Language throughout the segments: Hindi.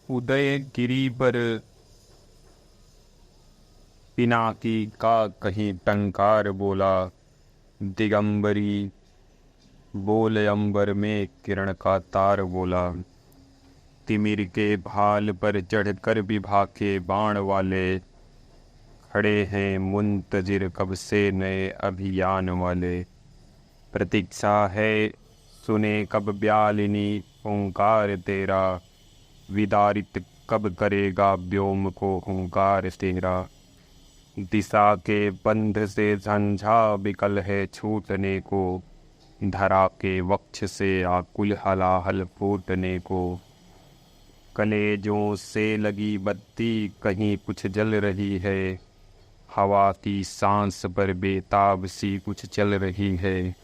उदय गिरी पर पिनाकी का कहीं टंकार बोला। दिगंबरी बोल अंबर में किरण का तार बोला। तिमिर के भाल पर चढ़कर विभा के बाण वाले खड़े हैं मुंतजिर कब से नए अभियान वाले। प्रतीक्षा है सुने कब ब्यालिनी ओंकार तेरा। विदारित कब करेगा व्योम को हुंकार तेरा। दिशा के बंध से झंझा बिकल है छूटने को। धरा के वक्ष से आकुल हलाहल फूटने को। कलेजों से लगी बत्ती कहीं कुछ जल रही है। हवा की सांस पर बेताब सी कुछ चल रही है।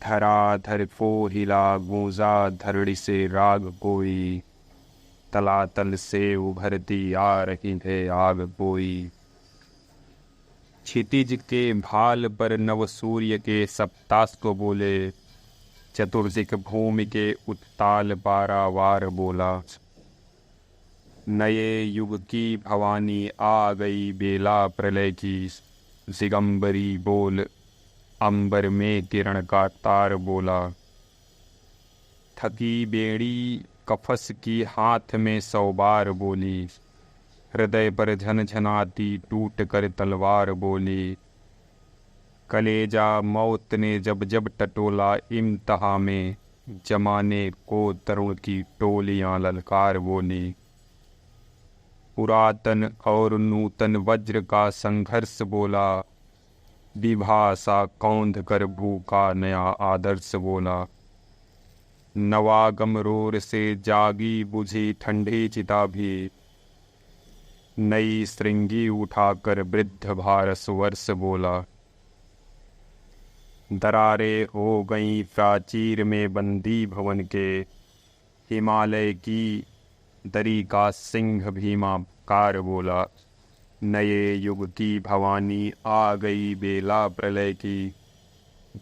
धराधर को हिला गूंजा धरड़ी से राग कोई। तलातल से उभरती आ रही है आग कोई। क्षितिज के भाल पर नव सूर्य के सप्तास्त्र बोले। चतुर्दिक भूमि के उत्ताल पारावार बोला। नए युग की भवानी आ गई बेला प्रलय की। दिगंबरी बोल अंबर में किरण का तार बोला। थकी बेड़ी कफस की हाथ में 100 बार बोली। हृदय पर झनझनाती टूट कर तलवार बोली। कलेजा मौत ने जब जब टटोला इम्तहा में। जमाने को तरुण की टोलियां ललकार बोली। पुरातन और नूतन वज्र का संघर्ष बोला। विभाषा कौंध कर भूखा नया आदर्श बोला। नवागम रोर से जागी बुझी ठंडी चिता भी। नई श्रृंगी उठाकर वृद्ध भारस वर्ष बोला। दरारें हो गई प्राचीर में बंदी भवन के। हिमालय की दरी का सिंह भीमाकार बोला। नए युग की भवानी आ गई बेला प्रलय की।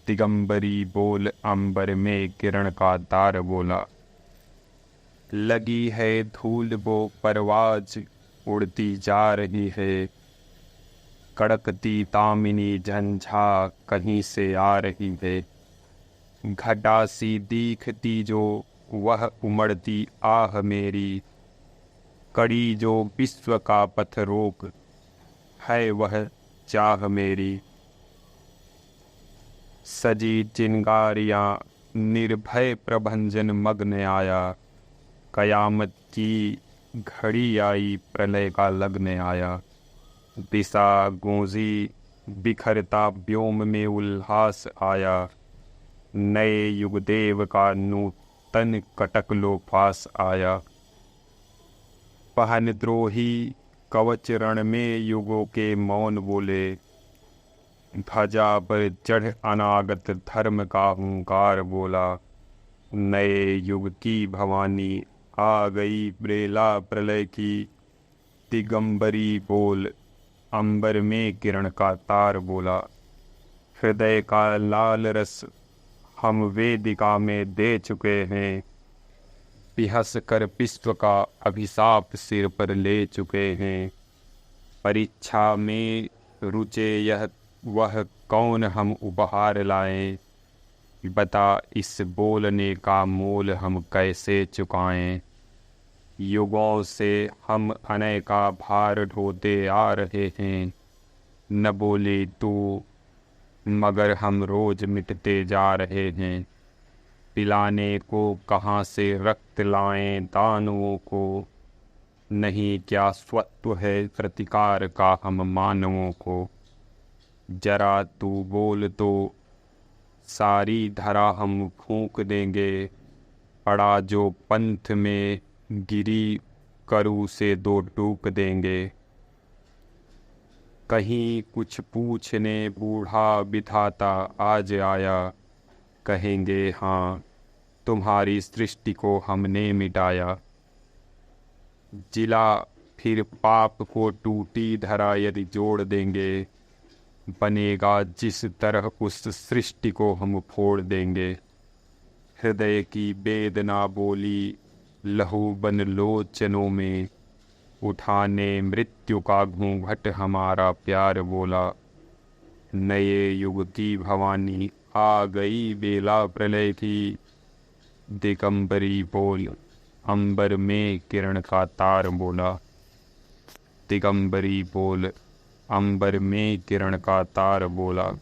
दिगंबरी बोल अंबर में किरण का तार बोला। लगी है धूल वो परवाज उड़ती जा रही है। कड़कती तामिनी झंझा कहीं से आ रही है। घटा सी दिखती जो वह उमड़ती आह मेरी। कड़ी जो विश्व का पथ रोक है वह चाह मेरी। सजी चिंगारियां निर्भय प्रभंजन मग्न आया। कयामत की घड़ी आई प्रलय का लग्न आया। दिशा गूंजी बिखरता व्योम में उल्लास आया। नए युगदेव का नूतन कटक लोपास आया। पहन द्रोही कवच रण में युगों के मौन बोले। ध्वजा पर चढ़ अनागत धर्म का हुंकार बोला। नए युग की भवानी आ गई बेला प्रलय की। दिगंबरी बोल अंबर में किरण का तार बोला। हृदय का लाल रस हम वेदिका में दे चुके हैं। पिहस कर विश्व का अभिशाप सिर पर ले चुके हैं। परीक्षा में रुचे यह वह कौन हम उपहार लाएं। बता इस बोलने का मोल हम कैसे चुकाएं। युगों से हम अनय का भार ढोते आ रहे हैं। न बोले तू मगर हम रोज मिटते जा रहे हैं। पिलाने को कहाँ से रक्त लाएं दानवों को। नहीं क्या स्वत्व है प्रतिकार का हम मानवों को। जरा तू बोल तो सारी धरा हम फूंक देंगे। पड़ा जो पंथ में गिरी करू से 2 टूक देंगे। कहीं कुछ पूछने बूढ़ा बिठाता आज आया। कहेंगे हाँ तुम्हारी सृष्टि को हमने मिटाया। जिला फिर पाप को टूटी धरा यदि जोड़ देंगे। बनेगा जिस तरह उस सृष्टि को हम फोड़ देंगे। हृदय की वेदना बोली लहू बन लोचनों में, उठाने मृत्यु का घूंघट हमारा प्यार बोला। नए युग की भवानी आ गई बेला प्रलय की, दिगंबरी बोल अंबर में किरण का तार बोला। दिगंबरी बोल अंबर में किरण का तार बोला।